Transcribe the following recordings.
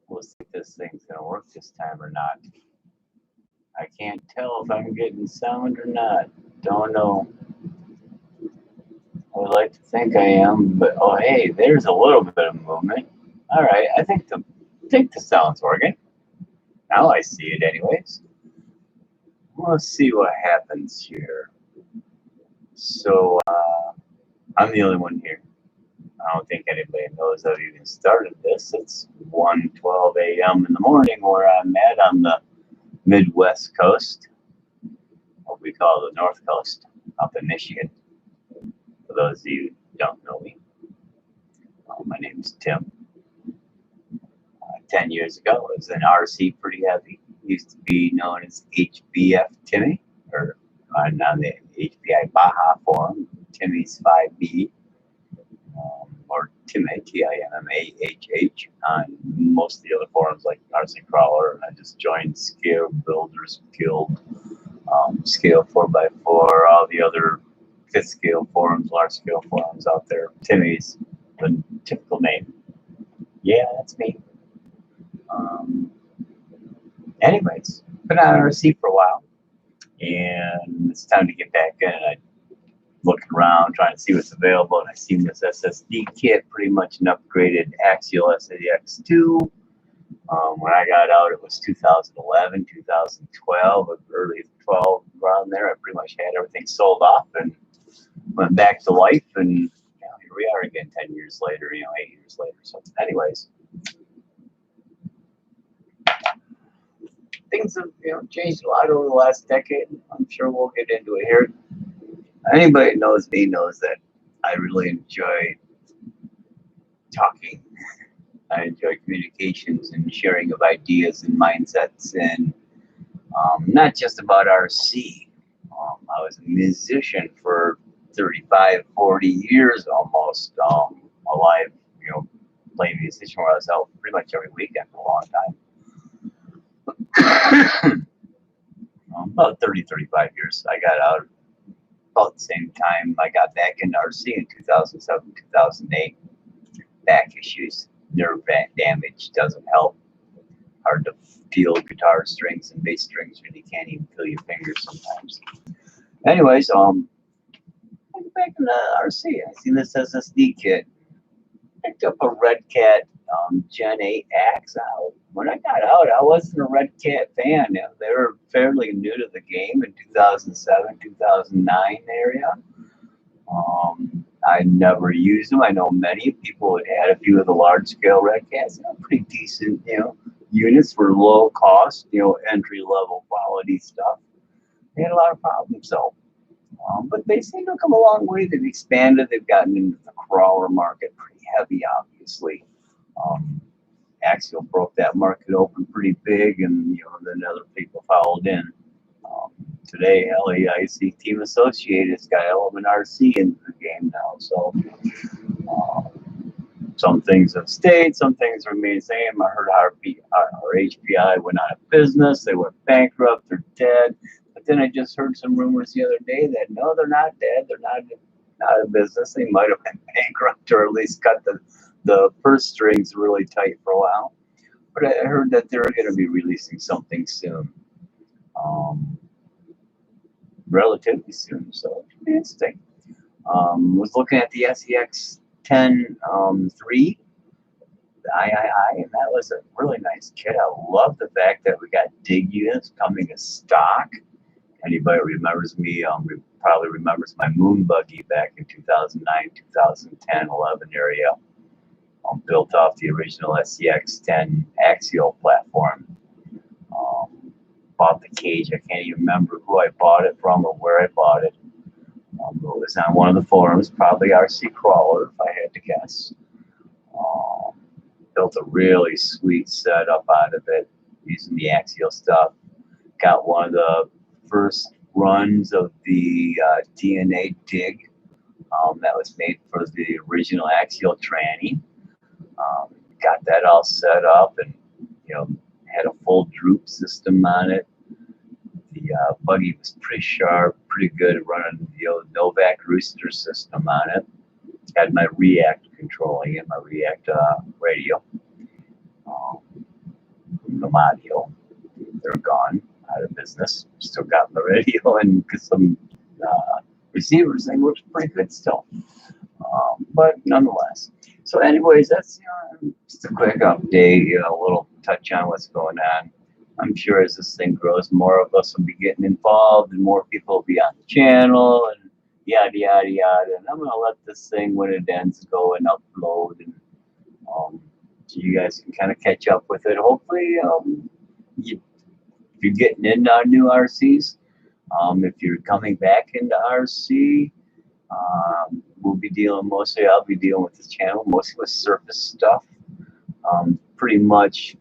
We'll see if this thing's gonna work this time or not. I can't tell if I'm getting sound or not. Don't know. I would like to think I am, but oh hey, there's a little bit of movement. All right, I think the sound's working. Now I see it anyways. Let's see what happens here. So I'm the only one here. I don't think anybody knows I've even started this. It's 1:12 a.m. in the morning where I'm at on the Midwest coast, what we call the North Coast, up in Michigan. For those of you who don't know me, my name is Tim. 10 years ago, I was in RC pretty heavy. Used to be known as HBF Timmy, or on the HBI Baja forum, Timmy's 5B, or Timmy, Timmahh, on most of the other forums like RC Crawler, and I just joined Scale Builders Guild, Scale 4x4, all the other fifth scale forums, large scale forums out there. Timmy's the typical name. Yeah, that's me. Anyways, been on RC for a while, and it's time to get back in. I looking around, trying to see what's available, and I seen this SSD kit, pretty much an upgraded Axial SAX2. When I got out, it was 2011, 2012, early 12, around there. I pretty much had everything sold off and went back to life, and here we are again 10 years later, 8 years later. So anyways, things have changed a lot over the last decade. I'm sure we'll get into it here. Anybody that knows me knows that I really enjoy talking. I enjoy communications and sharing of ideas and mindsets, and not just about RC. I was a musician for 35, 40 years almost, alive, playing musician where I was out pretty much every weekend for a long time. About 30, 35 years. I got out about the same time I got back into RC in 2007, 2008. Back issues, nerve damage doesn't help. Hard to feel guitar strings and bass strings when you can't even feel your fingers sometimes. Anyways, back in the RC, I seen this SSD kit. Picked up a Red Cat Gen 8 Axe out. When I got out, I wasn't a Red Cat fan. They were fairly new to the game in 2007, 2009 area. I never used them. I know many people had had a few of the large scale Red Cats. Pretty decent, units for low cost, entry level quality stuff. They had a lot of problems though. But they seem to come a long way. They've expanded. They've gotten into the crawler market pretty heavy, obviously. Axial broke that market open pretty big, and then other people followed in. Today, LAIC Team Associated has got Element RC into the game now. So some things have stayed, some things remain the same. I heard our HPI went out of business. They went bankrupt. They're dead. But then I just heard some rumors the other day that no, they're not dead. They're not out of business. They might have been bankrupt, or at least cut the purse strings really tight for a while. But I heard that they're going to be releasing something soon, relatively soon. So it's interesting. Was looking at the SEX10 3, the III, and that was a really nice kit. I love the fact that we got dig units coming as stock. Anybody remembers me, probably remembers my moon buggy back in 2009, 2010, 11 area. Built off the original SEX10 Axial platform. Bought the cage. I can't even remember who I bought it from or where I bought it. It was on one of the forums, probably RC Crawler, if I had to guess. Built a really sweet setup out of it using the Axial stuff. Got one of the first runs of the DNA dig that was made for the original Axial tranny. Got that all set up, and had a full droop system on it. The buggy was pretty sharp, pretty good at running the old Novak Rooster system on it. Had my React controlling and my React radio. Um, the audio, they're gone, out of business. Still got the radio and some receivers. They work pretty good still. But nonetheless. So anyways, that's just a quick update, a little touch on what's going on. I'm sure as this thing grows, more of us will be getting involved and more people will be on the channel and yada, yada, yada. And I'm going to let this thing, when it ends, go and upload. And so you guys can kind of catch up with it. Hopefully, if you're getting into our new RCs, if you're coming back into RC, we'll be dealing mostly, I'll be dealing with this channel, mostly with surface stuff. Pretty much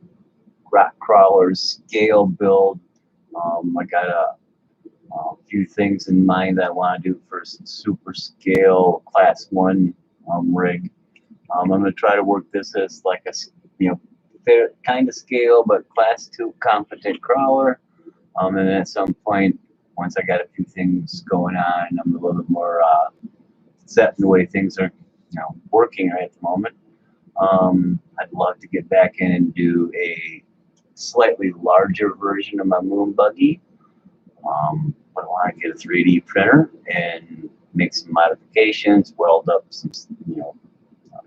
rock crawlers, scale build. I got a few things in mind that I want to do for some super scale class 1 rig. I'm going to try to work this as like a, fair kind of scale, but class 2 competent crawler. And then at some point, once I got a few things going on, I'm a little bit more set in the way things are, working right at the moment. I'd love to get back in and do a slightly larger version of my moon buggy. But I want to get a 3D printer and make some modifications, weld up some,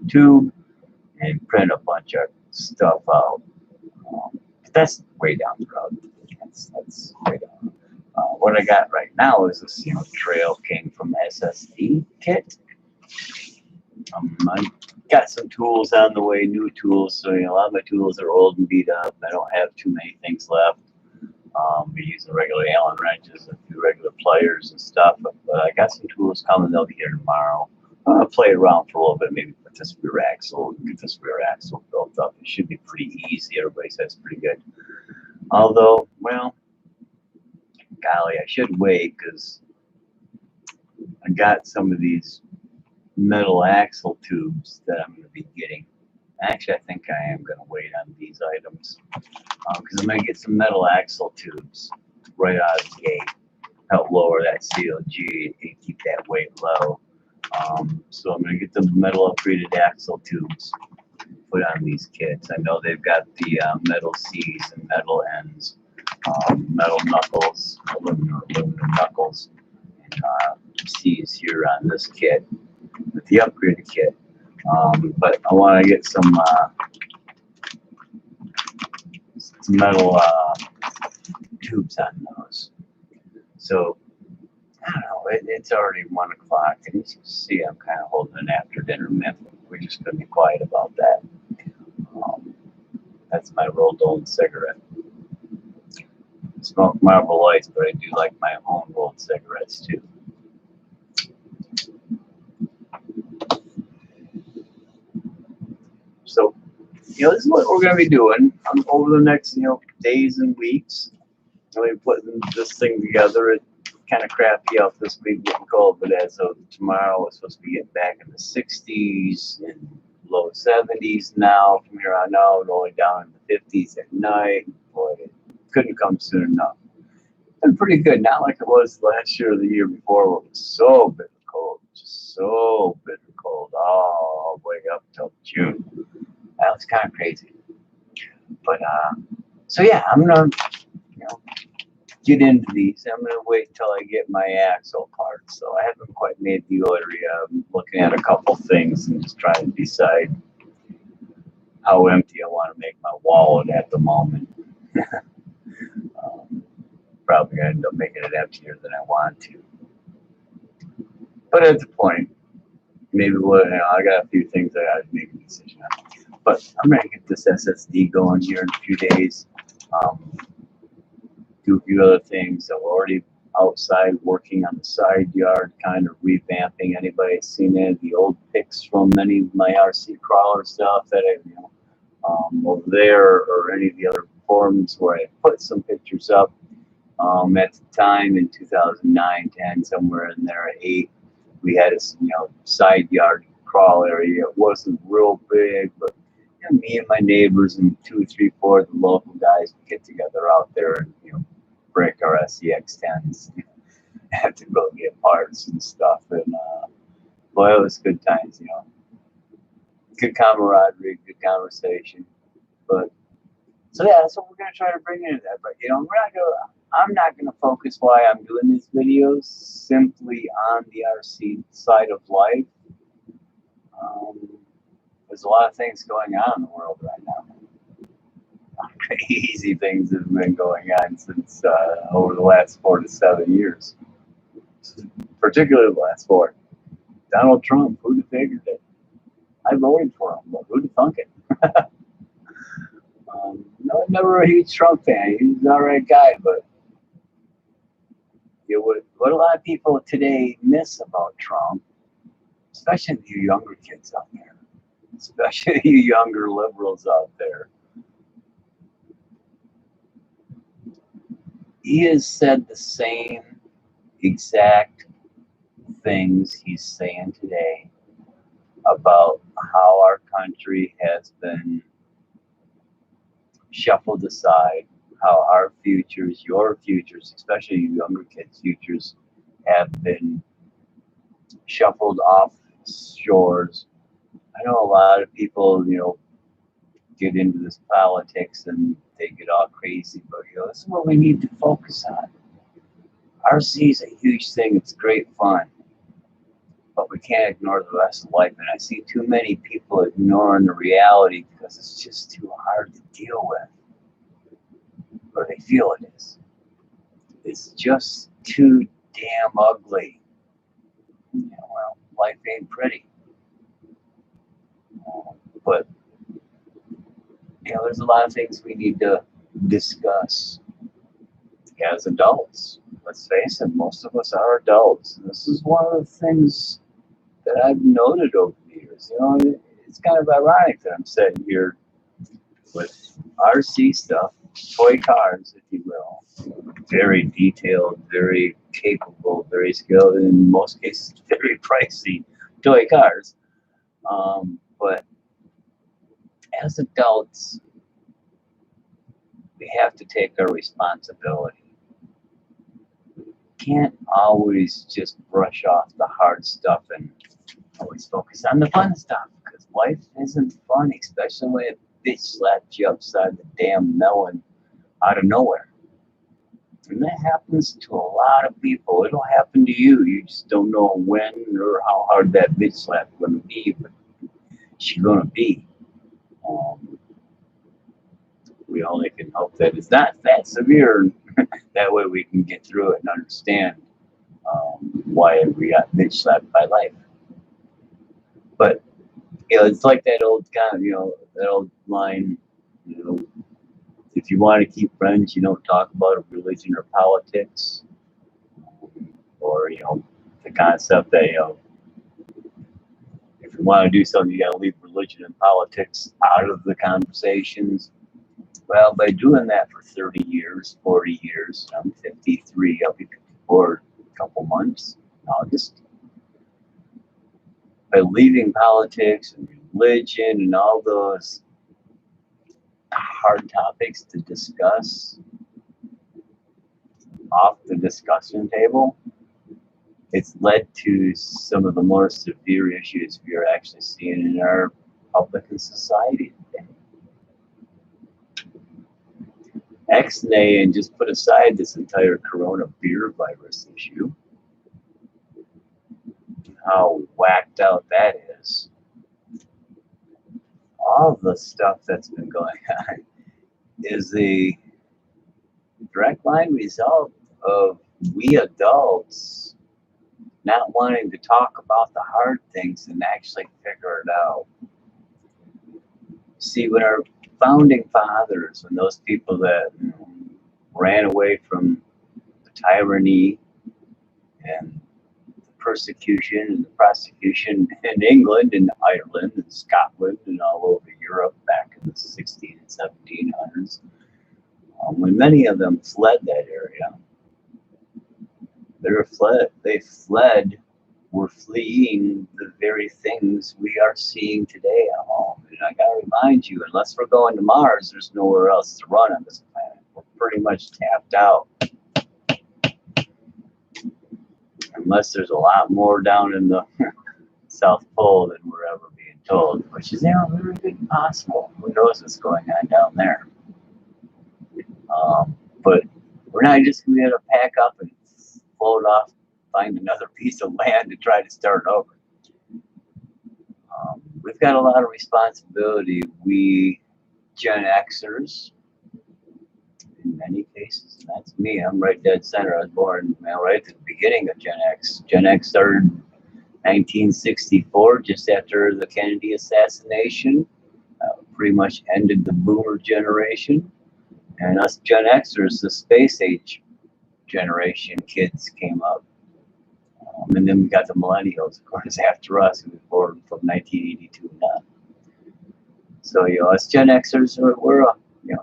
tube, and print a bunch of stuff out. But that's way down the road. That's way down. What I got right now is this, Trail King from SSD Kit. I got some tools on the way, new tools. So a lot of my tools are old and beat up. I don't have too many things left. Be using regular Allen wrenches, a few regular pliers and stuff. But I got some tools coming. They'll be here tomorrow. I'm gonna play around for a little bit, maybe put this rear axle, get this rear axle built up. It should be pretty easy. Everybody says pretty good. Although, well, golly, I should wait because I got some of these metal axle tubes that I'm going to be getting. Actually, I think I am going to wait on these items because I'm going to get some metal axle tubes right out of the gate, help lower that COG and keep that weight low. So I'm going to get the metal upgraded axle tubes put on these kits. I know they've got the metal C's and metal N's, metal knuckles, aluminum knuckles, and C's here on this kit with the upgraded kit. But I want to get some metal tubes on those. So I don't know, it's already 1 o'clock, and you can see I'm kind of holding an after dinner myth. We're just going to be quiet about that. That's my rolled old cigarette. I smoke Marlboro Lights, but I do like my own rolled cigarettes too. So, this is what we're going to be doing over the next, days and weeks. We're putting this thing together. It's kind of crappy out this week, getting cold, but as of tomorrow, we're supposed to be getting back in the 60s and low 70s now. From here on out, only down in the 50s at night. Boy, it couldn't come soon enough. It's been pretty good, not like it was last year or the year before, where it was so bitter cold, just so bitter cold, all the way up till June. That was kind of crazy. But so yeah, I'm gonna get into these. I'm gonna wait until I get my axle parts. So I haven't quite made the order yet. I'm looking at a couple things and just trying to decide how empty I want to make my wallet at the moment. Probably gonna end up making it emptier than I want to. But at the point, maybe I got a few things I got to make a decision on. But I'm going to get this SSD going here in a few days. Do a few other things. I'm already outside working on the side yard, kind of revamping. Anybody seen any of the old pics from any of my RC crawler stuff that I, over there, or any of the other forums where I put some pictures up? At the time in 2009, 10, somewhere in there, 8, we had a side yard crawl area. It wasn't real big, but me and my neighbors and 2, 3, 4 of the local guys would get together out there and break our SCX10s. Have to go get parts and stuff. And Boy, it was good times, you know. Good camaraderie, good conversation. But so yeah, that's what we're gonna try to bring into that. But you know, I'm not gonna focus why I'm doing these videos simply on the RC side of life. Um, there's a lot of things going on in the world right now. Crazy things have been going on since over the last 4 to 7 years, particularly the last 4. Donald Trump, who'd have figured it? I voted for him, but who'd have thunk it? No, I'm never a huge Trump fan. He's an alright guy, but you know, what a lot of people today miss about Trump, especially you younger kids out there, especially you younger liberals out there, he has said the same exact things he's saying today about how our country has been shuffled aside, how our futures, your futures, especially you younger kids' futures, have been shuffled off shores. I know a lot of people, you know, get into this politics and they get all crazy, but you know, this is what we need to focus on. RC is a huge thing. It's great fun, but we can't ignore the rest of life. And I see too many people ignoring the reality because it's just too hard to deal with, or they feel it is. It's just too damn ugly. You know, well, life ain't pretty. But you know, there's a lot of things we need to discuss as adults. Let's face it, most of us are adults. And this is one of the things that I've noted over the years. You know, it's kind of ironic that I'm sitting here with RC stuff, toy cars, if you will, very detailed, very capable, very skilled, and in most cases, very pricey toy cars. But as adults, we have to take our responsibility. We can't always just brush off the hard stuff and always focus on the fun stuff, because life isn't fun, especially when a bitch slaps you upside the damn melon out of nowhere. And that happens to a lot of people. It'll happen to you. You just don't know when or how hard that bitch slap's going to be, but she's going to be. We only can hope that it's not that severe. That way we can get through it and understand why we got bitch slapped by life. But you know, it's like that old kind of, you know, that old line, you know, if you want to keep friends, you don't talk about religion or politics, or you know, the concept that, you know, if you want to do something, you got to leave religion and politics out of the conversations. Well, by doing that for 30 years, 40 years, I'm 53, I'll be 54 in a couple months in August. By leaving politics and religion and all those hard topics to discuss off the discussion table, it's led to some of the more severe issues we are actually seeing in our public and society today. X-nay and just put aside this entire corona beer virus issue, how whacked out that is. All the stuff that's been going on is the direct line result of we adults not wanting to talk about the hard things and actually figure it out. See, when our founding fathers, when those people that ran away from the tyranny and the persecution and the prosecution in England and Ireland and Scotland and all over Europe back in the 16 and 1700s, when many of them fled that area, were fleeing the very things we are seeing today at home. And I gotta remind you, unless we're going to Mars, there's nowhere else to run on this planet. We're pretty much tapped out. Unless there's a lot more down in the South Pole than we're ever being told, which is, very good possible. Who knows what's going on down there? But we're not just going to be able to pack up and float off, find another piece of land to try to start over. We've got a lot of responsibility. We Gen Xers, in many cases, and that's me. I'm right dead center. I was born right at the beginning of Gen X. Gen X started 1964, just after the Kennedy assassination. Pretty much ended the boomer generation. And us Gen Xers, the space age generation kids came up. And then we got the millennials, of course, after us, who was born from 1982 and on. So, us Gen Xers, we're a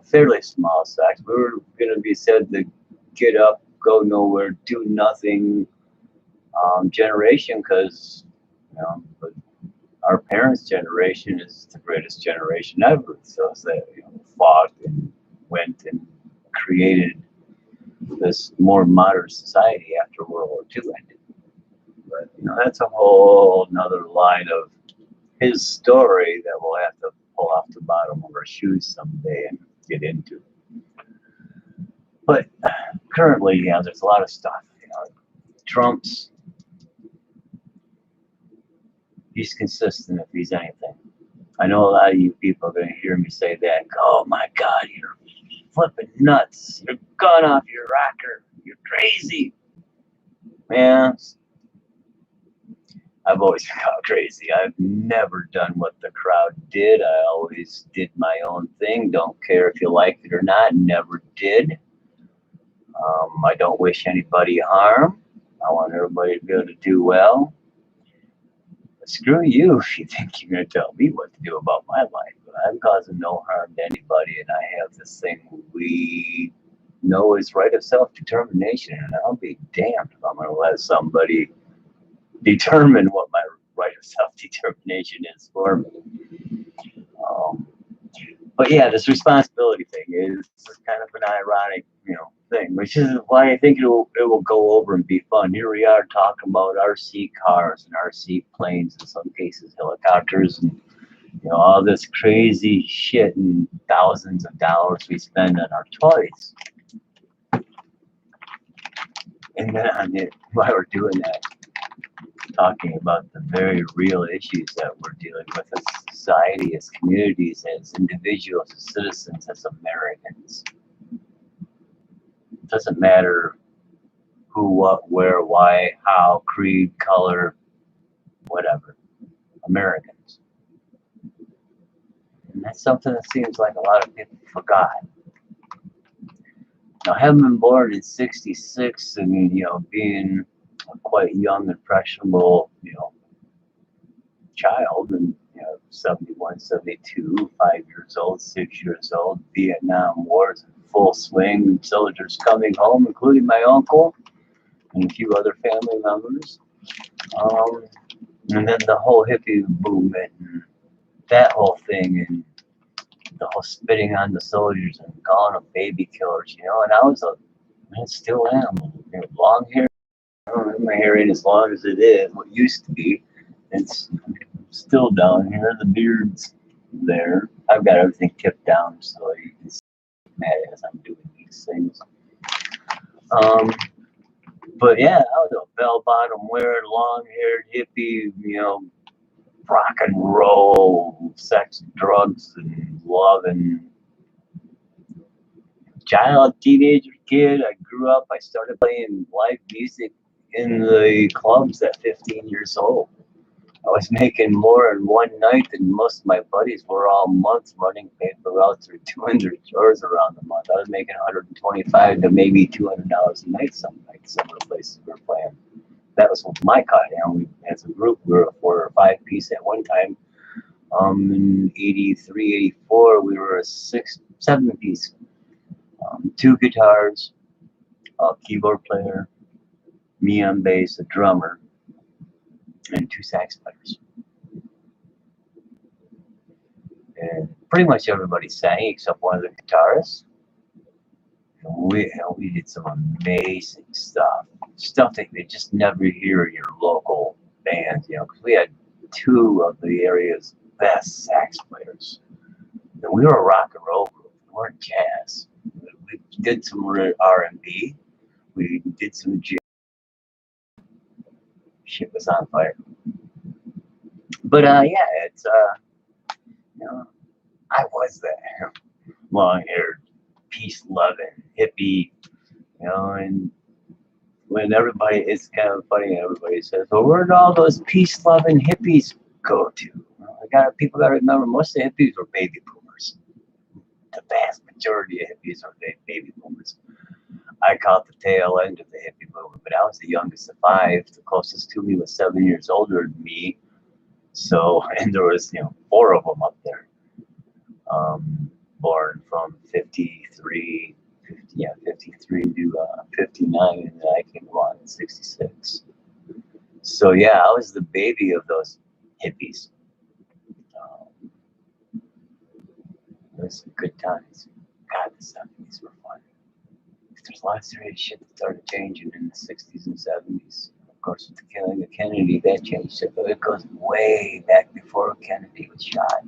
fairly small size. We were going to be said the get up, go nowhere, do nothing generation, because but our parents' generation is the greatest generation ever. So they fought and went and created this more modern society after World War II ended. But that's a whole another line of his story that we'll have to pull off the bottom of our shoes someday and get into. But currently, there's a lot of stuff. Trump's, he's consistent if he's anything. I know a lot of you people are going to hear me say that. Oh my God, you're flipping nuts. You're gone off your rocker. You're crazy. Man, I've always been crazy. I've never done what the crowd did. I always did my own thing. Don't care if you like it or not. Never did. I don't wish anybody harm. I want everybody to be able to do well. But screw you if you think you're going to tell me what to do about my life. But I'm causing no harm to anybody, and I have this thing we know is right of self-determination, and I'll be damned if I'm going to let somebody determine what my right of self-determination is for me. But yeah, this responsibility thing is kind of an ironic, thing, which is why I think it will go over and be fun. Here we are talking about RC cars and RC planes, in some cases helicopters, and all this crazy shit and thousands of dollars we spend on our toys. And then while we're doing that, talking about the very real issues that we're dealing with as society, as communities, as individuals, as citizens, as Americans. It doesn't matter who, what, where, why, how, creed, color, whatever. Americans. And that's something that seems like a lot of people forgot. Now, having been born in '66 and, being a quite young, impressionable, child, and, 71, 72, 5 years old, 6 years old, Vietnam War's in full swing, soldiers coming home, including my uncle and a few other family members. And then the whole hippie movement and that whole thing, and the whole spitting on the soldiers and calling them baby killers, and I was and still am, long hair. My hair ain't as long as it is, what used to be. It's still down here, the beard's there. I've got everything tipped down so you can see me as I'm doing these things. But yeah, I was a bell-bottom wearing, long-haired hippie, rock and roll, sex, drugs, and love, and child, teenager, kid. I grew up, I started playing live music in the clubs at 15 years old. I was making more in one night than most of my buddies were all month, running paper routes or 200 chores around the month. I was making $125 to maybe $200 a night some nights, some of the places we were playing. That was my cut. As a group, we were a 4 or 5 piece at one time. In '83, '84, we were a 6, 7 piece. 2 guitars, a keyboard player, me on bass, a drummer, and 2 sax players. And pretty much everybody sang except one of the guitarists. And we did some amazing stuff that they just never hear in your local bands, because we had two of the area's best sax players. And we were a rock and roll group. We weren't jazz. We did some R&B. We did some jazz. Shit was on fire. But yeah, it's you know, I was that long-haired, peace-loving hippie, and when everybody, it's kind of funny, everybody says, well, where did all those peace-loving hippies go to? Well, people got to remember, most of the hippies were baby boomers. The vast majority of hippies are baby boomers. I caught the tail end of the hippie movement, but I was the youngest of five. The closest to me was 7 years older than me. So, and there was, 4 of them up there. Born from 53 to 59, and I came along in 66. So yeah, I was the baby of those hippies. It was some good times. God, the 70s were fun. There's lots of serious shit that started changing in the 60s and 70s. Of course, with the killing of Kennedy, that changed it, but it goes way back before Kennedy was shot.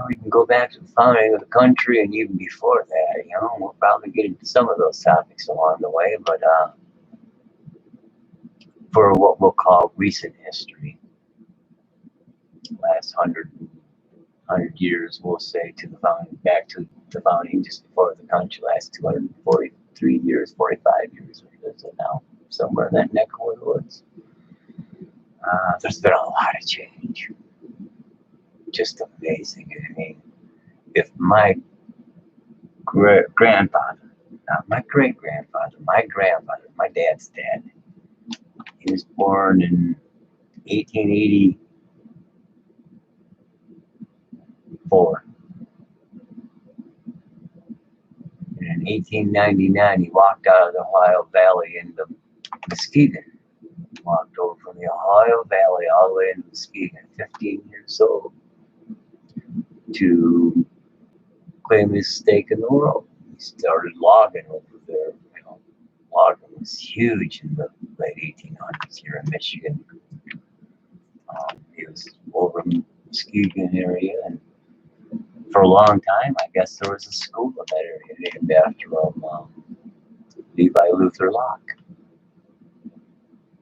We can go back to the founding of the country, and even before that, we'll probably get into some of those topics along the way, but for what we'll call recent history, last 100 years, we'll say, to the founding, back to the founding just before the country, last 243 years, 45 years, or is it now, somewhere in that neck of the woods. There's been a lot of change. Just amazing. I mean, if my grandfather, not my great-grandfather, my grandfather, my dad's dad, he was born in 1884. And in 1899, he walked out of the Ohio Valley into Muskegon. Walked over from the Ohio Valley all the way into Muskegon, 15 years old, to claim his stake in the world. He started logging over there. Logging was huge in the late 1800s here in Michigan. He was over in the Muskegon area, and for a long time, I guess there was a school in that area named after Levi Luther Locke.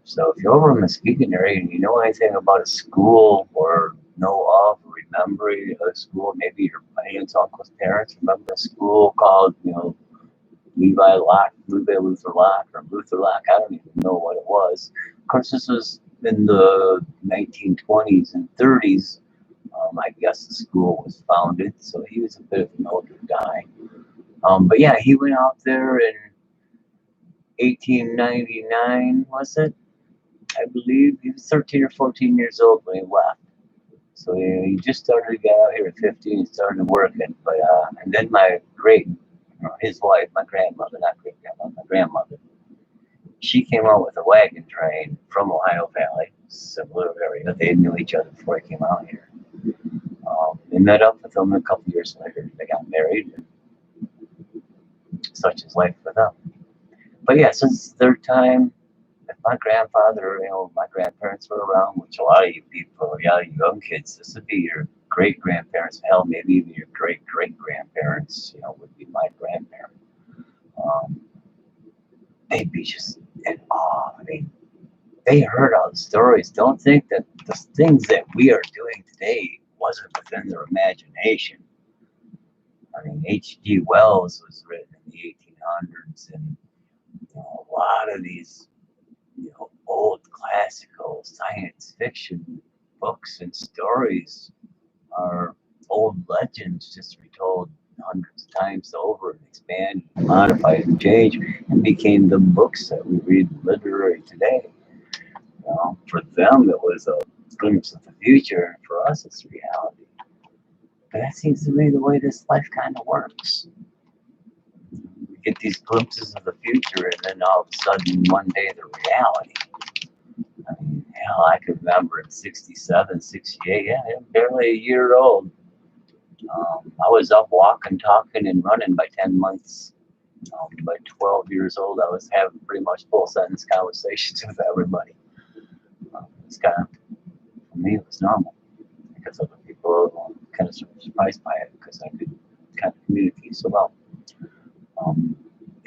So if you're over in the Muskegon area and you know anything about a school, or know of, or remember a school, maybe your parents, uncles, parents remember a school called, Levi Luther Locke, or Luther Locke, I don't even know what it was. Of course, this was in the 1920s and 30s. I guess the school was founded, so he was a bit of an older guy. But yeah, he went out there in 1899, was it? I believe he was 13 or 14 years old when he left. So he just started to get out here at 15 and started working. But and then his wife, my grandmother, not great grandmother, my grandmother, she came out with a wagon train from Ohio Valley, similar area. They knew each other before he came out here. They met up with them a couple years later. They got married, and such is life for them. But yeah, since their time, if my grandfather, my grandparents were around, which a lot of you people, a lot of you young kids, this would be your great-grandparents, hell, maybe even your great-great-grandparents, would be my grandparents. They'd be just in awe. I mean, they heard all the stories. Don't think that the things that we are doing today wasn't within their imagination. I mean, H.G. Wells was written in the 1800s, and a lot of these old classical science fiction books and stories are old legends just retold hundreds of times over and expanded, modified, and changed, and became the books that we read literary today. For them, it was a glimpse of the future, and for us, it's reality. But that seems to be the way this life kind of works. We get these glimpses of the future, and then all of a sudden, one day, the reality. I mean, hell, I could remember in 67, 68, yeah, I'm barely a year old. I was up walking, talking, and running by 10 months. By 12 years old, I was having pretty much full sentence conversations with everybody. was kind of, for me, it was normal. Because other people were kind of surprised by it because I could kind of communicate so well.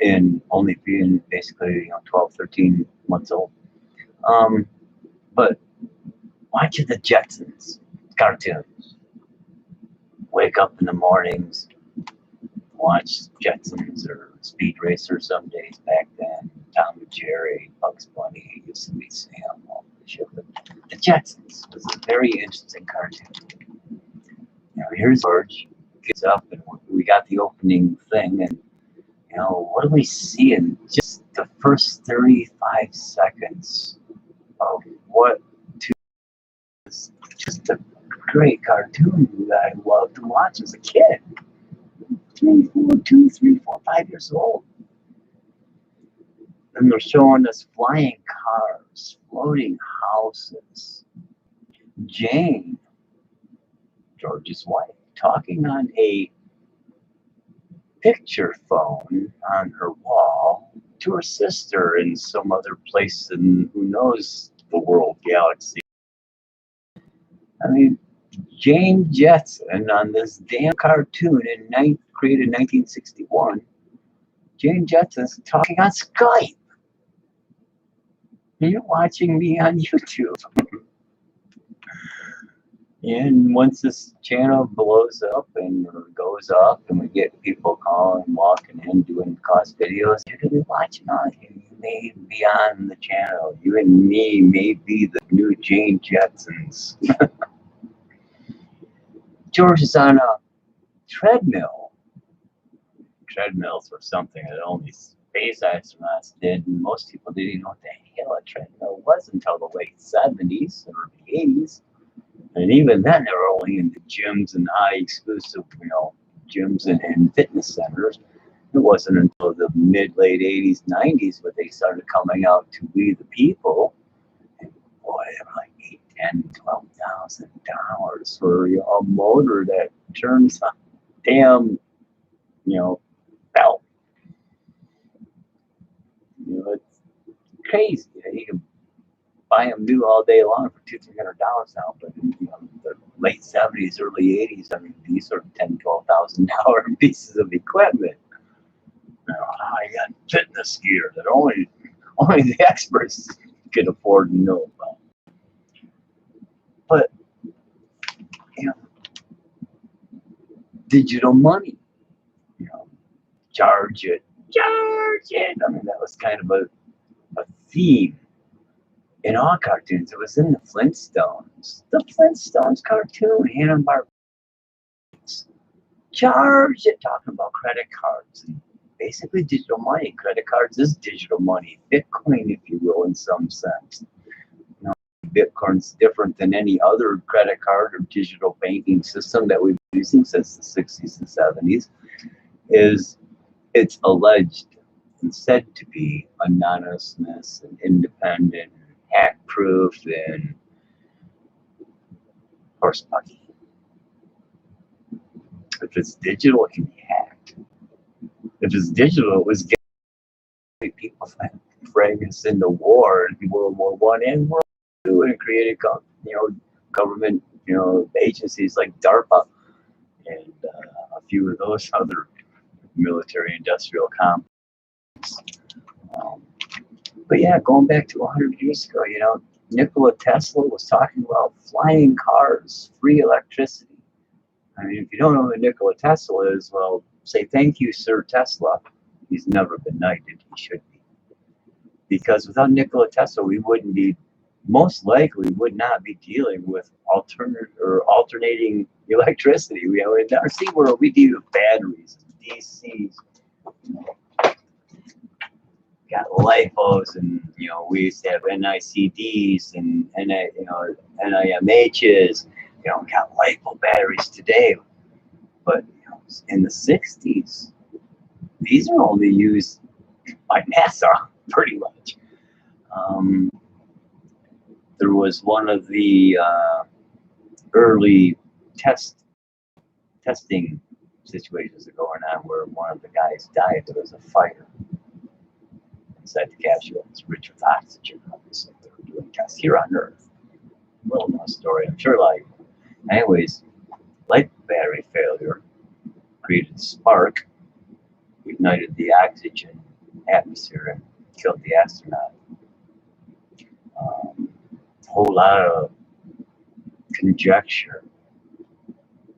And only being basically 12, 13 months old. But watching the Jetsons cartoons, wake up in the mornings, watch Jetsons or Speed Racer some days back then, Tom and Jerry, Bugs Bunny, Yosemite Sam, all the shit. But the Jetsons was a very interesting cartoon. Here's George gets up and we got the opening thing, and what do we see in just the first 35 seconds of what is just a great cartoon that I loved to watch as a kid. 2, 3, 4, 5 years old. And they're showing us flying cars, floating houses. Jane, George's wife, talking on a picture phone on her wall to her sister in some other place in who knows the world galaxy. I mean, Jane Jetson on this damn cartoon created in 1961. Jane Jetson's talking on Skype. And you're watching me on YouTube. And once this channel blows up and goes up and we get people calling, walking in, doing cost videos, you're going to be watching on. You may be on the channel. You and me may be the new Jane Jetsons. George is on a treadmill. Treadmills were something that only space astronauts did, and most people didn't even know what the hell a treadmill was until the late 70s or the 80s. And even then, they were only in the gyms and high exclusive, gyms and fitness centers. It wasn't until the mid-late 80s, 90s where they started coming out to we the people. And boy, they were like $8,000, $12,000 for a motor that turns on damn, belt. It's crazy. You can buy them new all day long for $200-300 now, but in the late 70s, early 80s, I mean, these are $10,000-12,000 pieces of equipment. I got fitness gear that only the experts can afford and know about. But digital money, charge it. I mean, that was kind of a theme in all cartoons. It was in the Flintstones. The Flintstones cartoon, Hanna-Barbera. Charge it, talking about credit cards and basically digital money. Credit cards is digital money, Bitcoin, if you will, in some sense. Bitcoin's different than any other credit card or digital banking system that we've been using since the 60s and 70s. It's alleged and said to be anonymous and independent, hack-proof, and horse buggy. If it's digital, it can be hacked. If it's digital, it was getting people fragging us into war in World War I and World War II, and created government agencies like DARPA and a few of those other military-industrial complexes. But yeah, going back to 100 years ago, Nikola Tesla was talking about flying cars, free electricity. I mean, if you don't know who Nikola Tesla is, well, say thank you, Sir Tesla. He's never been knighted. He should be. Because without Nikola Tesla, we wouldn't be, most likely would not be dealing with alternating electricity. In our SeaWorld, we deal with batteries, DCs, got LiPos, and we used to have NICDs and NIMHs. Got LiPo batteries today, but in the 60s, these are only used by NASA, pretty much. There was one of the early testing situations going on where one of the guys died. There was a fire inside the capsule. It's rich with oxygen. Obviously, they were doing tests here on Earth. well-known story. I'm sure, like, anyways, light battery failure created a spark, ignited the oxygen atmosphere, and killed the astronaut. A whole lot of conjecture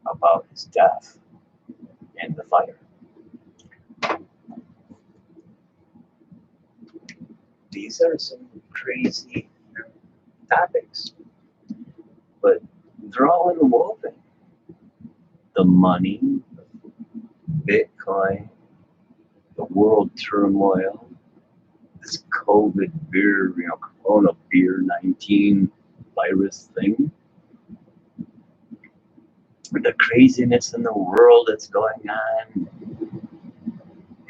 about his death in the fire. These are some crazy topics, but they're all interwoven. The money, Bitcoin, the world turmoil, this COVID beer, Corona beer 19 virus thing, the craziness in the world that's going on,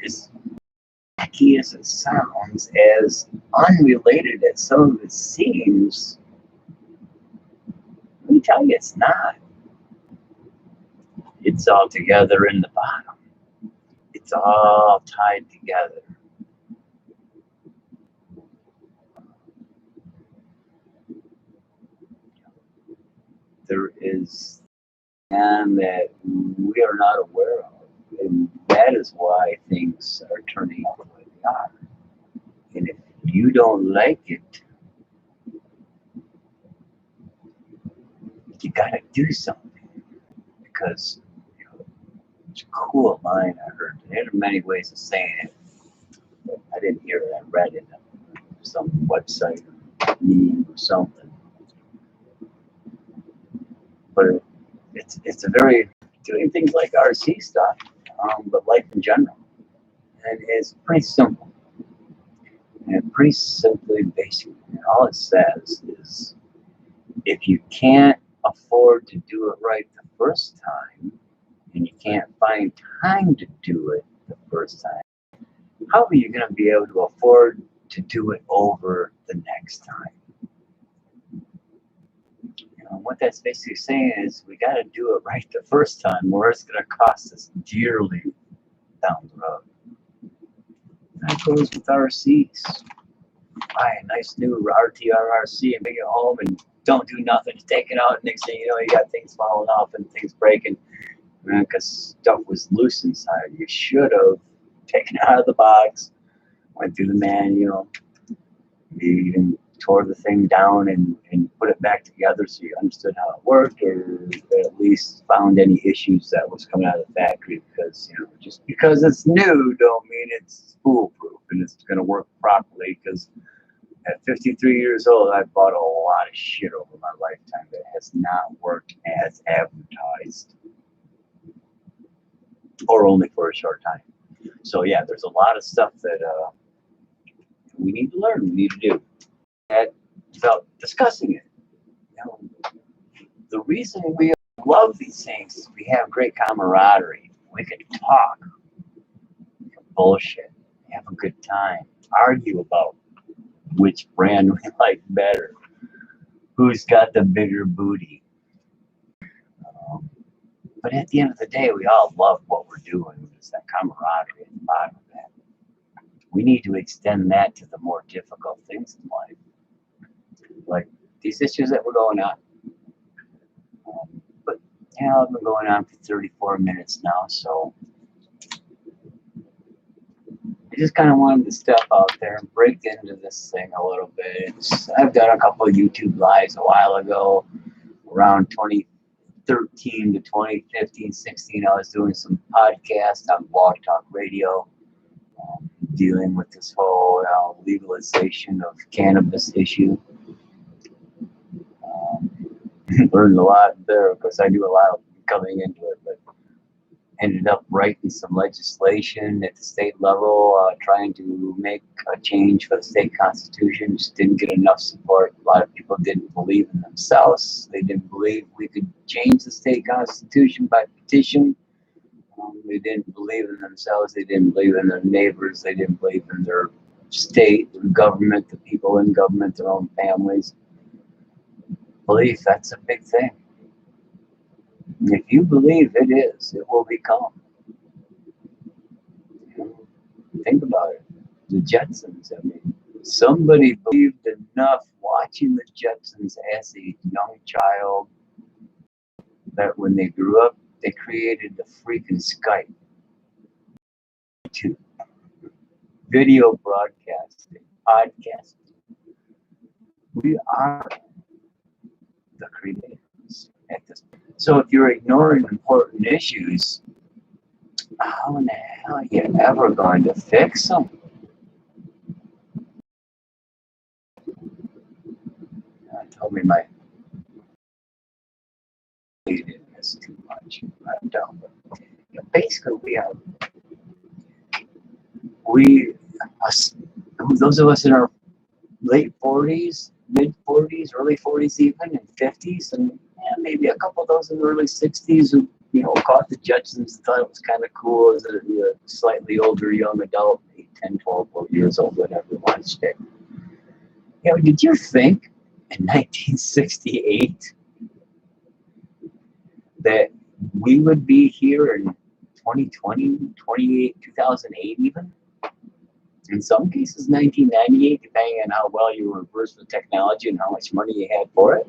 as wacky as it sounds, as unrelated as some of it seems, let me tell you, it's not. It's all together in the bottom. It's all tied together. There is and that we are not aware of. And that is why things are turning out the way they are. And if you don't like it, you gotta do something. Because it's a cool line I heard. There are many ways of saying it. But I didn't hear it. I read it on some website or meme or something. But it's a very doing things like RC stuff, but life in general. And it's pretty simple. And pretty simply basic. And all it says is if you can't afford to do it right the first time, and you can't find time to do it the first time, how are you going to be able to afford to do it over the next time? What that's basically saying is we got to do it right the first time, or it's going to cost us dearly down the road. That goes with RCs. Buy a nice new RTR RC and bring it home and don't do nothing. Take it out. Next thing you know, you got things falling off and things breaking because stuff was loose inside. You should have taken it out of the box, went through the manual, maybe even tore the thing down and put it back together so you understood how it worked, or at least found any issues that was coming out of the factory. Because just because it's new don't mean it's foolproof and it's going to work properly. Because at 53 years old, I bought a lot of shit over my lifetime that has not worked as advertised, or only for a short time. So yeah, there's a lot of stuff that we need to learn, we need to do. And without discussing it, the reason we love these things is we have great camaraderie. We can talk, we can bullshit, have a good time, argue about which brand we like better, who's got the bigger booty. But at the end of the day, we all love what we're doing. It's that camaraderie at the bottom of that. We need to extend that to the more difficult things in life, like these issues that were going on. But I've been going on for 34 minutes now, so I just kind of wanted to step out there and break into this thing a little bit. I've done a couple of YouTube lives a while ago, around 2013 to 2015, 16. I was doing some podcasts on Blog Talk Radio, dealing with this whole legalization of cannabis issue. Learned a lot there because I knew a lot coming into it, but ended up writing some legislation at the state level, trying to make a change for the state constitution. Just didn't get enough support. A lot of people didn't believe in themselves. They didn't believe we could change the state constitution by petition. They didn't believe in themselves. They didn't believe in their neighbors. They didn't believe in their state, their government, the people in government, their own families. Belief, that's a big thing. If you believe it is, it will become. Think about it. The Jetsons, Somebody believed enough watching the Jetsons as a young child that when they grew up, they created the freaking Skype to video broadcasting, podcasting. We are the creators at this point. So if you're ignoring important issues, how in the hell are you ever going to fix them? Told me my didn't miss too much. I don't. Basically, us, those of us in our late 40s, mid 40s, early 40s, even and 50s, and maybe a couple of those in the early 60s who caught the Jetsons and thought it was kind of cool as a slightly older young adult, 8, 10, 12 years old, whatever, watched it. Did you think in 1968 that we would be here in 2020, 2008 even? In some cases, 1998, depending on how well you were versed with technology and how much money you had for it,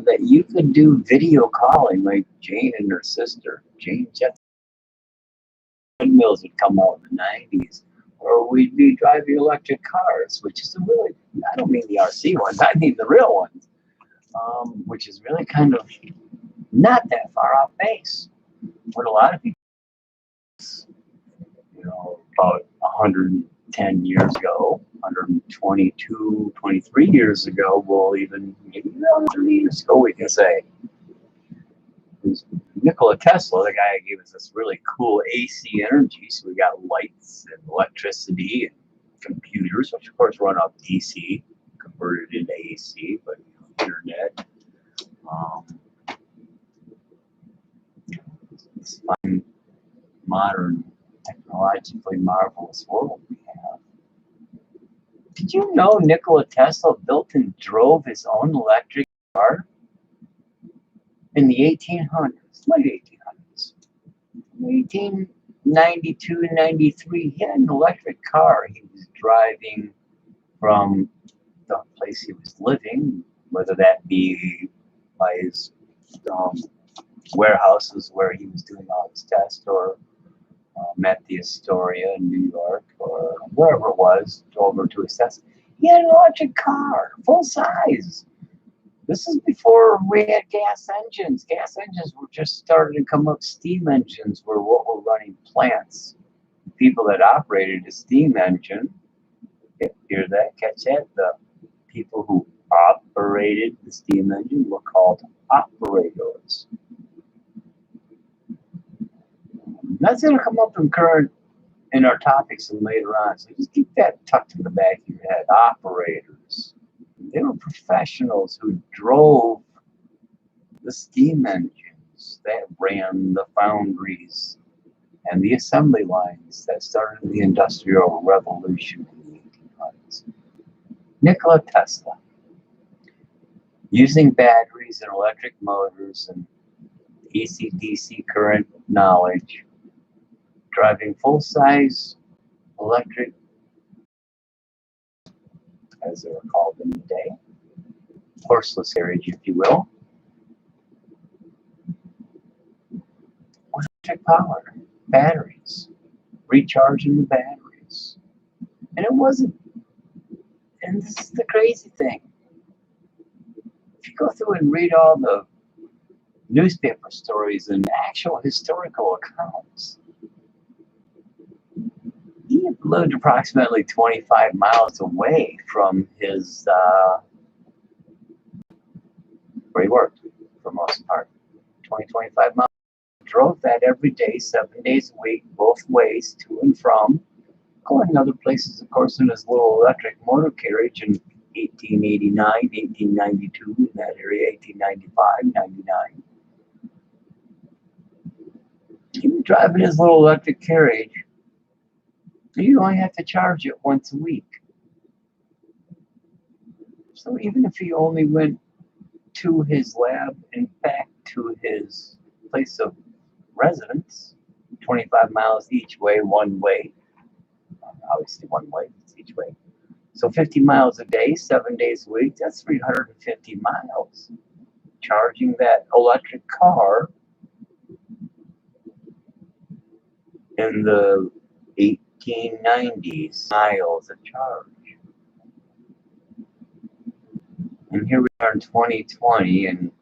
that you could do video calling like Jane and her sister. Jane Jetson. Windmills would come out in the 90s, or we'd be driving electric cars, which is really, I don't mean the RC ones, I mean the real ones, which is really kind of not that far off base. What a lot of people, about 110 years ago, 122, 23 years ago, well, even maybe 30 years ago, we can say. Nikola Tesla, the guy who gave us this really cool AC energy, so we got lights and electricity and computers, which of course run off DC, converted into AC, but internet. This fine, modern, technologically marvelous world we have. Did you know Nikola Tesla built and drove his own electric car in the 1800s, late 1800s? In 1892, 93, he had an electric car. He was driving from the place he was living, whether that be by his warehouses where he was doing all his tests, or met the Astoria in New York, or wherever it was, drove over to his test. He had an electric car, full size. This is before we had gas engines. Gas engines were just starting to come up. Steam engines were what were running plants. People that operated a steam engine, hear that, catch that? The people who operated the steam engine were called operators. That's going to come up in our topics and later on. So just keep that tucked in the back of your head. Operators. They were professionals who drove the steam engines that ran the foundries and the assembly lines that started the Industrial Revolution in the 1800s. Nikola Tesla, using batteries and electric motors and AC/DC current knowledge, driving full-size electric, as they were called in the day, horseless carriage, if you will, with electric power, batteries, recharging the batteries. And it wasn't, and this is the crazy thing, if you go through and read all the newspaper stories and actual historical accounts, he lived approximately 25 miles away from his, where he worked for the most part. 25 miles. Drove that every day, 7 days a week, both ways, to and from. Going other places, of course, in his little electric motor carriage in 1889, 1892, in that area, 1895, 99. He was driving his little electric carriage. You only have to charge it once a week. So even if he only went to his lab and back to his place of residence, 25 miles each way, one way. Obviously one way, it's each way. So 50 miles a day, 7 days a week, that's 350 miles. Charging that electric car in the 1890s, miles of charge. And here we are in 2020, and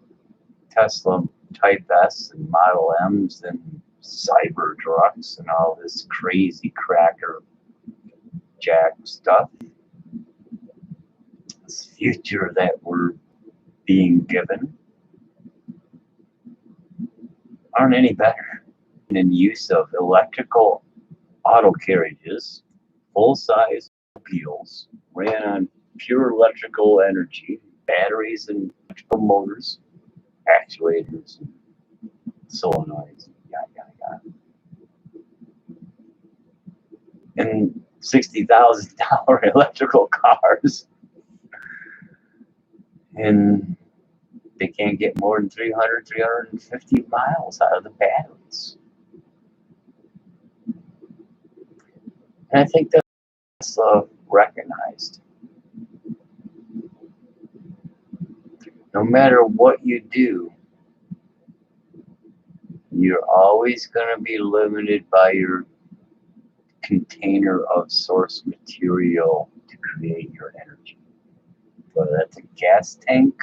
Tesla Type S and Model M's and cyber trucks and all this crazy cracker jack stuff. This future that we're being given aren't any better. In use of electrical auto carriages, full-size wheels, ran on pure electrical energy, batteries and electrical motors, actuators, and solenoids, yada, yada, yada. And $60,000 electrical cars. And they can't get more than 300, 350 miles out of the batteries. And I think that's recognized. No matter what you do, you're always going to be limited by your container of source material to create your energy. Whether that's a gas tank,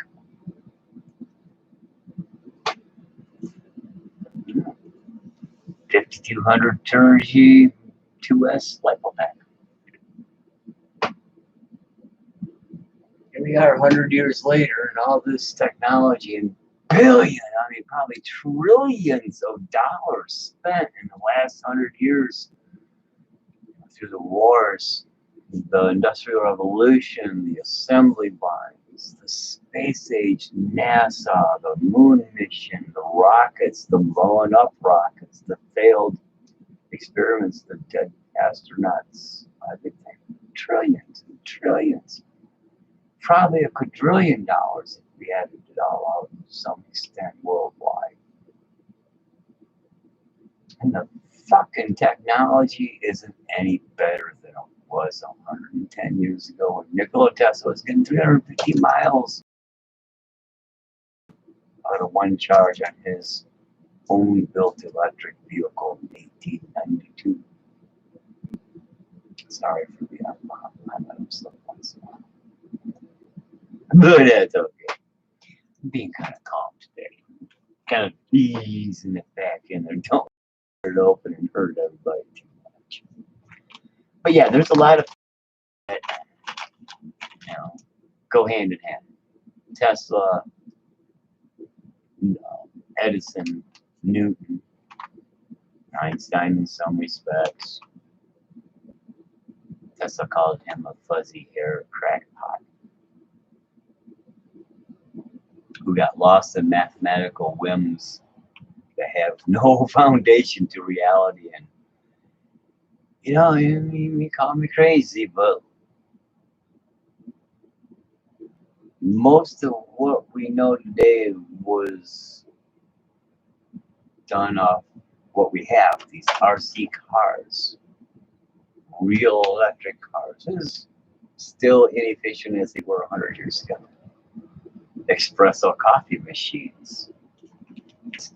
5200 Turgy 2S LiPo pack. Here we are 100 years later, and all this technology and probably trillions of dollars spent in the last 100 years through the wars, the Industrial Revolution, the assembly lines, the space age, NASA, the moon mission, the rockets, the blowing up rockets, the failed experiments, the dead astronauts, everything. Trillions and trillions. Probably $1 quadrillion if we added it all out to some extent worldwide. And the fucking technology isn't any better than it was 110 years ago when Nikola Tesla was getting 350 miles out of one charge on his only built electric vehicle in 1892. Sorry for the I let him slip once in a while. But that's okay. I'm being kind of calm today. Kind of easing it back in there. Don't let it open and hurt everybody too much. But yeah, there's a lot of that, go hand in hand. Tesla, Edison, Newton, Einstein in some respects. Tesla called him a fuzzy hair crackpot who got lost in mathematical whims that have no foundation to reality. And you call me crazy, but most of what we know today was done off what we have, these RC cars, real electric cars. It is still inefficient as they were 100 years ago. Espresso coffee machines,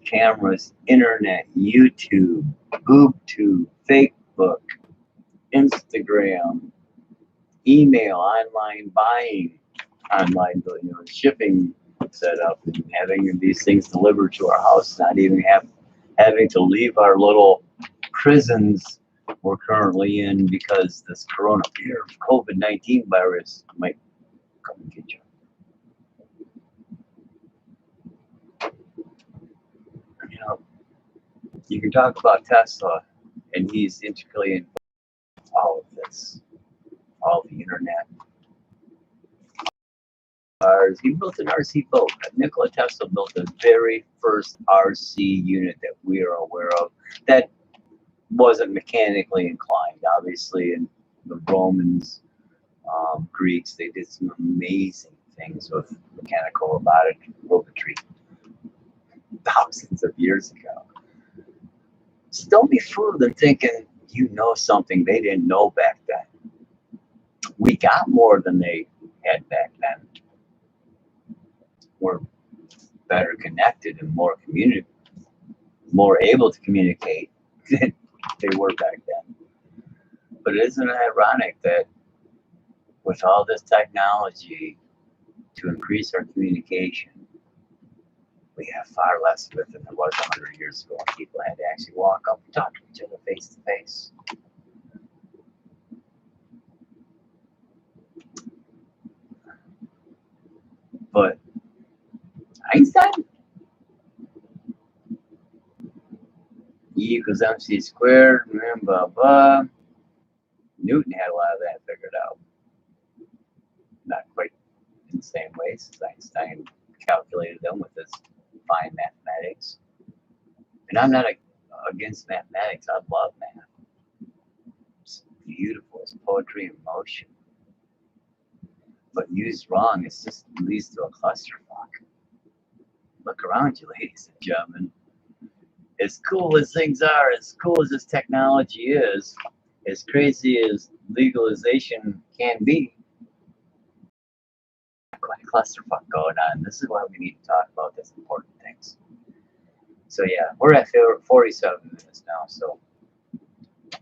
cameras, internet, YouTube, BoobTube, Facebook, Instagram, email, online buying, online shipping set up, and having these things delivered to our house, not even having to leave our little prisons we're currently in because this COVID-19 virus might come and get you. You can talk about Tesla, and he's intricately involved in all of this, all the internet. He built an RC boat. Nikola Tesla built the very first RC unit that we are aware of that wasn't mechanically inclined. Obviously, in the Romans, Greeks, they did some amazing things with mechanical robotic robotry thousands of years ago. So don't be fooled in thinking you know something they didn't know back then. We got more than they had back then. We're better connected and more able to communicate than they were back then. But isn't it ironic that with all this technology to increase our communication, we have far less of it than there was 100 years ago when people had to actually walk up and talk to each other face to face. But Einstein, E equals mc squared, blah, blah. Newton had a lot of that figured out. Not quite in the same way as Einstein calculated them with his fine mathematics. And I'm not against mathematics. I love math. It's beautiful. It's poetry in motion. But used wrong, it just leads to a clusterfuck. Look around you, ladies and gentlemen. As cool as things are, as cool as this technology is, as crazy as legalization can be, quite a clusterfuck going on. This is why we need to talk about these important things. So yeah, we're at 47 minutes now, so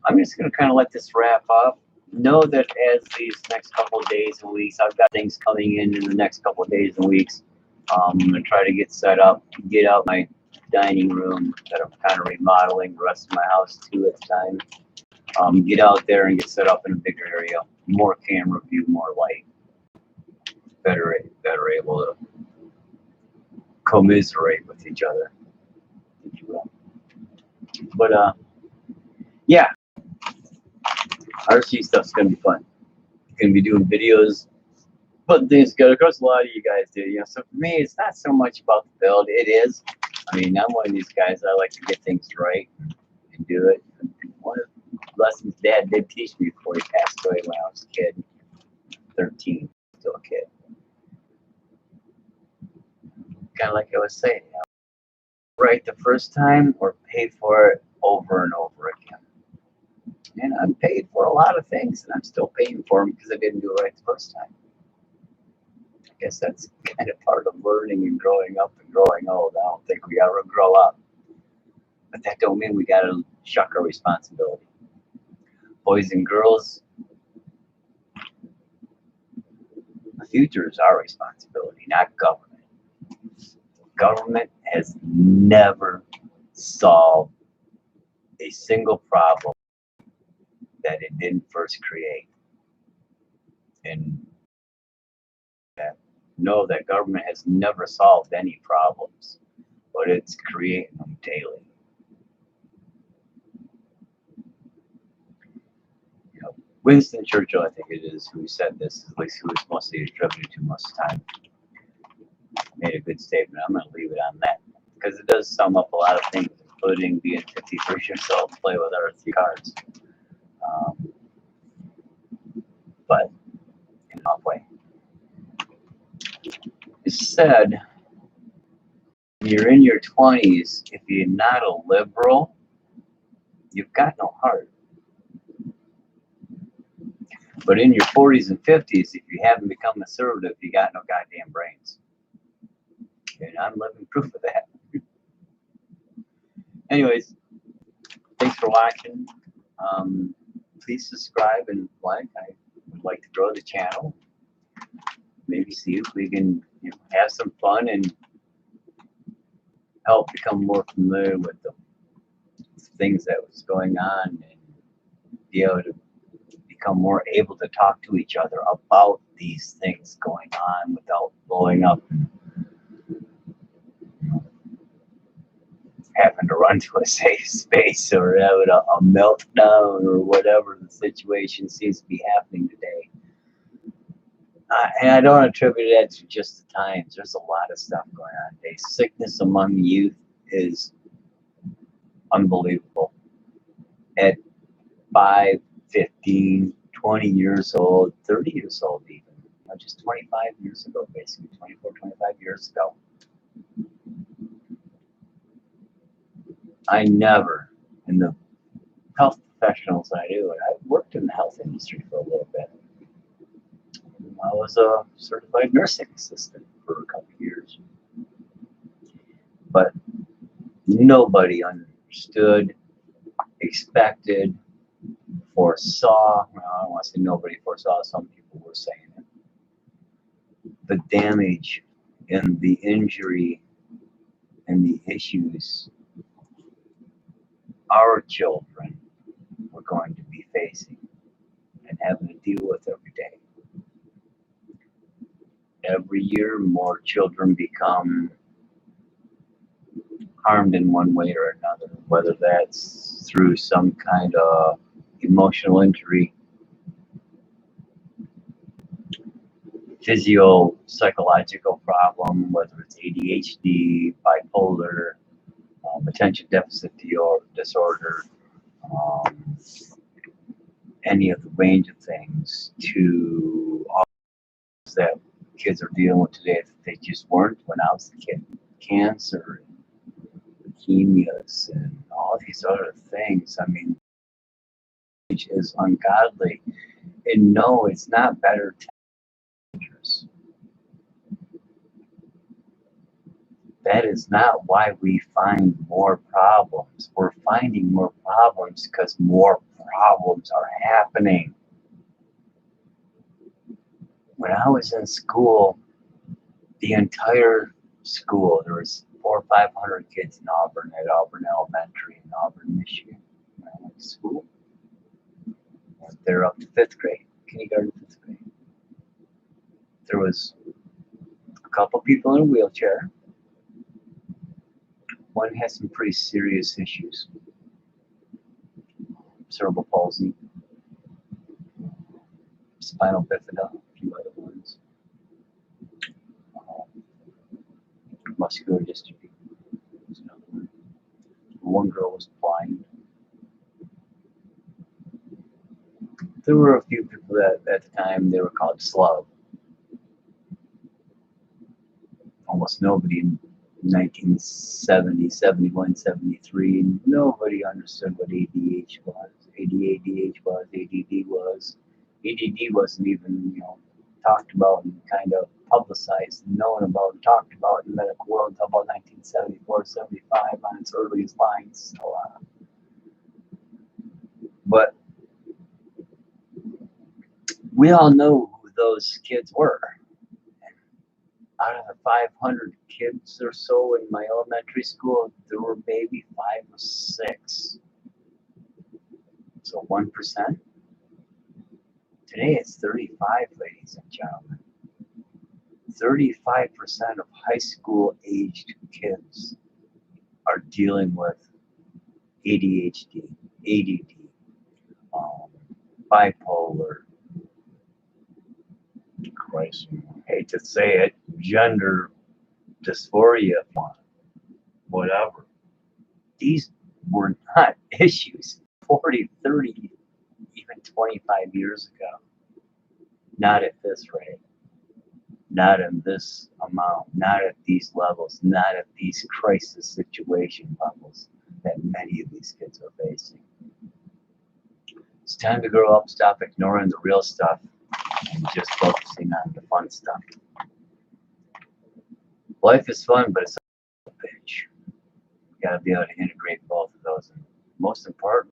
I'm just going to kind of let this wrap up. Know that as these next couple of days and weeks, I've got things coming in the next couple of days and weeks. I'm going to try to get set up, get out my dining room that I'm kind of remodeling the rest of my house too at the time. Get out there and get set up in a bigger area, more camera view, more light, better able to commiserate with each other, if you will. But yeah, RC stuff's gonna be fun. Gonna be doing videos, but things good. Of course, a lot of you guys do. You know, so for me, it's not so much about the build. It is. I mean, I'm one of these guys. I like to get things right and do it. And one of the lessons Dad did teach me before he passed away when I was a kid, 13, still a kid. Kind of like I was saying, you know, right the first time or pay for it over and over again. And I'm paid for a lot of things, and I'm still paying for them because I didn't do it right the first time. I guess that's kind of part of learning and growing up and growing old. I don't think we ever grow up. But that don't mean we got to shuck our responsibility. Boys and girls, the future is our responsibility, not government. Government has never solved a single problem that it didn't first create. And know that government has never solved any problems, but it's creating them daily. You know, Winston Churchill, I think it is, who said this, at least who is mostly attributed to most of the time, made a good statement. I'm going to leave it on that because it does sum up a lot of things, including being 51st yourself to play with our 3 cards. But in an off way. It's said, when you're in your 20s, if you're not a liberal, you've got no heart. But in your 40s and 50s, if you haven't become conservative, you got no goddamn brains. And I'm living proof of that. Anyways, thanks for watching. Please subscribe and like. I would like to grow the channel. Maybe see if we can, you know, have some fun and help become more familiar with the things that was going on and be able to become more able to talk to each other about these things going on without blowing up and, you know, having to run to a safe space or having a meltdown or whatever the situation seems to be happening today. And I don't attribute that to just the times. There's a lot of stuff going on today. Sickness among youth is unbelievable. At 5, 15, 20 years old, 30 years old even. Just 25 years ago, basically, 24, 25 years ago. I never, in the health professionals I do, and I worked in the health industry for a little bit, I was a certified nursing assistant for a couple of years. But nobody understood, expected, foresaw. Well, I don't want to say nobody foresaw, some people were saying it. The damage and the injury and the issues our children were going to be facing and having to deal with every day. Every year, more children become harmed in one way or another, whether that's through some kind of emotional injury, physio-psychological problem, whether it's ADHD, bipolar, attention deficit disorder, any of the range of things, to all that kids are dealing with today that they just weren't when I was a kid. Cancer, leukemias, and all these other things. I mean, which is ungodly. And no, it's not better teenagers. That is not why we find more problems. We're finding more problems because more problems are happening. When I was in school, the entire school, there was 400 or 500 kids in Auburn at Auburn Elementary in Auburn, Michigan. When I went to school, they're up to 5th grade, kindergarten, 5th grade. There was a couple people in a wheelchair. One had some pretty serious issues. Cerebral palsy, spinal bifida, a few other ones. Muscular dystrophy was another one. One girl was blind. There were a few people that at the time they were called slug. Almost nobody in 1970, 71, 73, nobody understood what ADHD was. ADHD was, ADD was. ADD wasn't even, talked about and kind of publicized, known about, and talked about in the medical world until about 1974, 75 on its earliest lines. So, but we all know who those kids were. Out of the 500 kids or so in my elementary school, there were maybe 5 or 6. So 1%. Today it's 35, ladies and gentlemen. 35% of high school aged kids are dealing with ADHD, ADD, bipolar, Christ, I hate to say it, gender dysphoria, whatever. These were not issues 40, 30, even 25 years ago. Not at this rate. Not in this amount. Not at these levels. Not at these crisis situation levels that many of these kids are facing. It's time to grow up, stop ignoring the real stuff, and just focusing on the fun stuff. Life is fun, but it's a bitch. You gotta be able to integrate both of those. And most important,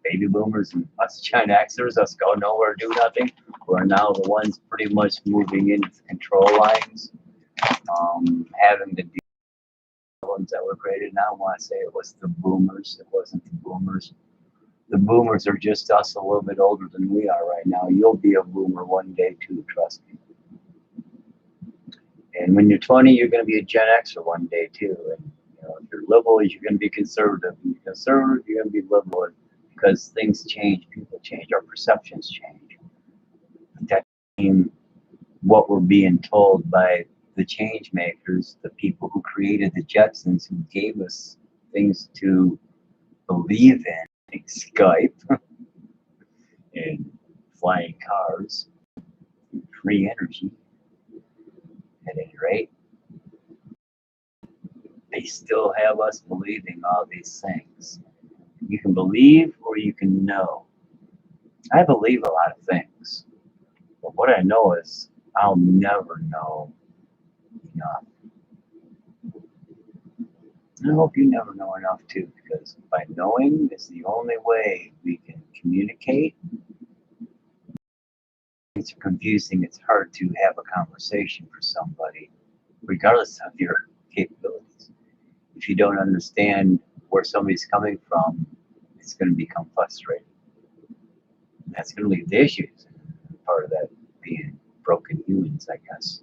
baby boomers and us Gen Xers, us go nowhere, do nothing. We're now the ones pretty much moving into the control lines, having to deal with the ones that were created. Now I want to say it was the boomers. It wasn't the boomers. The boomers are just us a little bit older than we are right now. You'll be a boomer one day too, trust me. And when you're 20, you're going to be a Gen Xer one day too. And if you're liberal, you're going to be conservative. And you're conservative, you're going to be liberal. Because things change, people change, our perceptions change. That means what we're being told by the change makers, the people who created the Jetsons, who gave us things to believe in, like Skype and flying cars, free energy. At any rate, they still have us believing all these things. You can believe or you can know. I believe a lot of things. But But what I know is I'll never know enough. And I hope you never know enough too, because by knowing is the only way we can communicate. It's confusing. It's hard to have a conversation for somebody, regardless of your capabilities. If you don't understand where somebody's coming from, it's going to become frustrating. And that's going to lead to issues. Part of that being broken humans, I guess.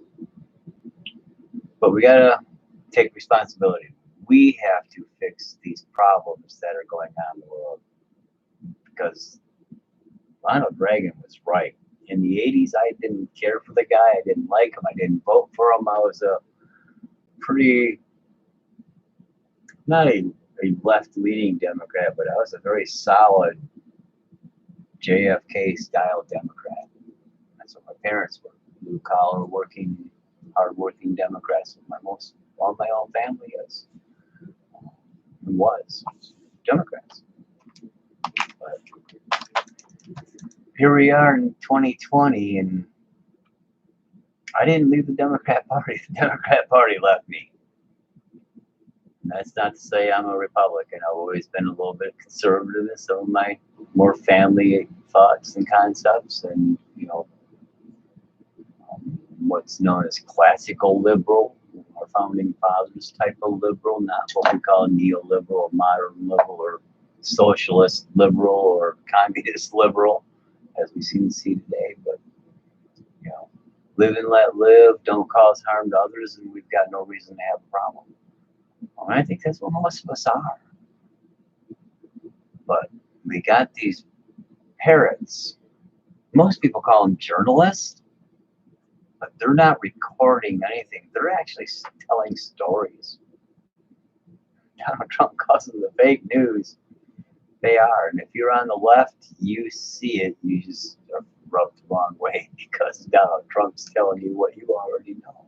But we got to take responsibility. We have to fix these problems that are going on in the world, because Ronald Reagan was right. In the 80s, I didn't care for the guy. I didn't like him. I didn't vote for him. I was a pretty, not a left-leaning Democrat, but I was a very solid JFK-style Democrat. That's what my parents were. Blue-collar, working, hard-working Democrats. All my own family is. Was Democrats. But here we are in 2020, and I didn't leave the Democrat Party. The Democrat Party left me. And that's not to say I'm a Republican. I've always been a little bit conservative in some of my more family thoughts and concepts, and what's known as classical liberal, our founding fathers type of liberal, not what we call neoliberal or modern liberal or socialist liberal or communist liberal, as we seem to see today. But live and let live, don't cause harm to others, and we've got no reason to have a problem. And I think that's what most of us are. But we got these parrots. Most people call them journalists, but they're not recording anything. They're actually telling stories. Donald Trump calls them the fake news. They are. And if you're on the left, you see it. You just are rubbed the wrong way because Donald Trump's telling you what you already know.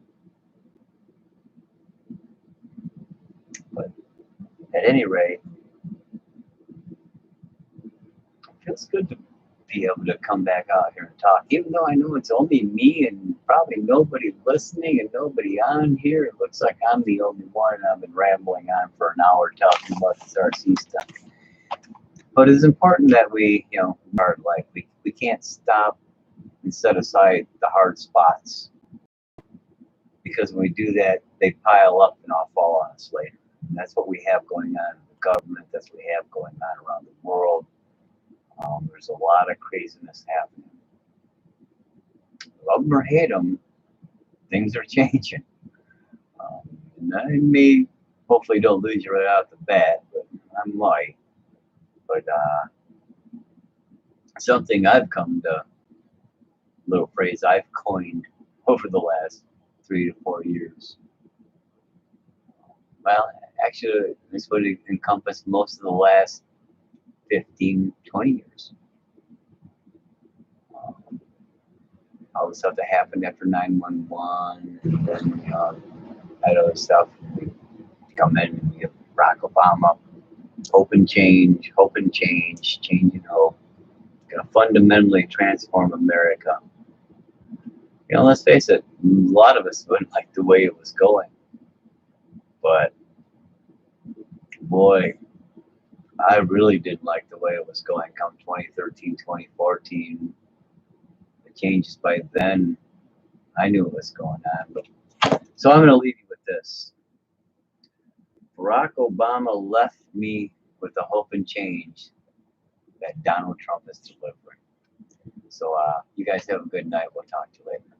But at any rate, it feels good to be able to come back out here and talk, even though I know it's only me and probably nobody listening and nobody on here. It looks like I'm the only one, and I've been rambling on for an hour talking about this RC stuff. But it's important that we, hard life. We can't stop and set aside the hard spots, because when we do that, they pile up and all fall on us later. And that's what we have going on in the government. That's what we have going on around the world. There's a lot of craziness happening. Love them or hate them, things are changing. And I may, hopefully don't lose you right out the bat, but I might. But something I've come to, little phrase I've coined over the last 3 to 4 years. Well, actually, this would encompass most of the last 15, 20 years. All the stuff that happened after 9/11, and then that other stuff. We come in and we get Barack Obama, hope and change, change and hope. Gonna fundamentally transform America. Let's face it, a lot of us wouldn't like the way it was going. But boy, I really didn't like the way it was going come 2013, 2014. The changes by then, I knew what was going on. But, so I'm going to leave you with this. Barack Obama left me with the hope and change that Donald Trump is delivering. So you guys have a good night. We'll talk to you later.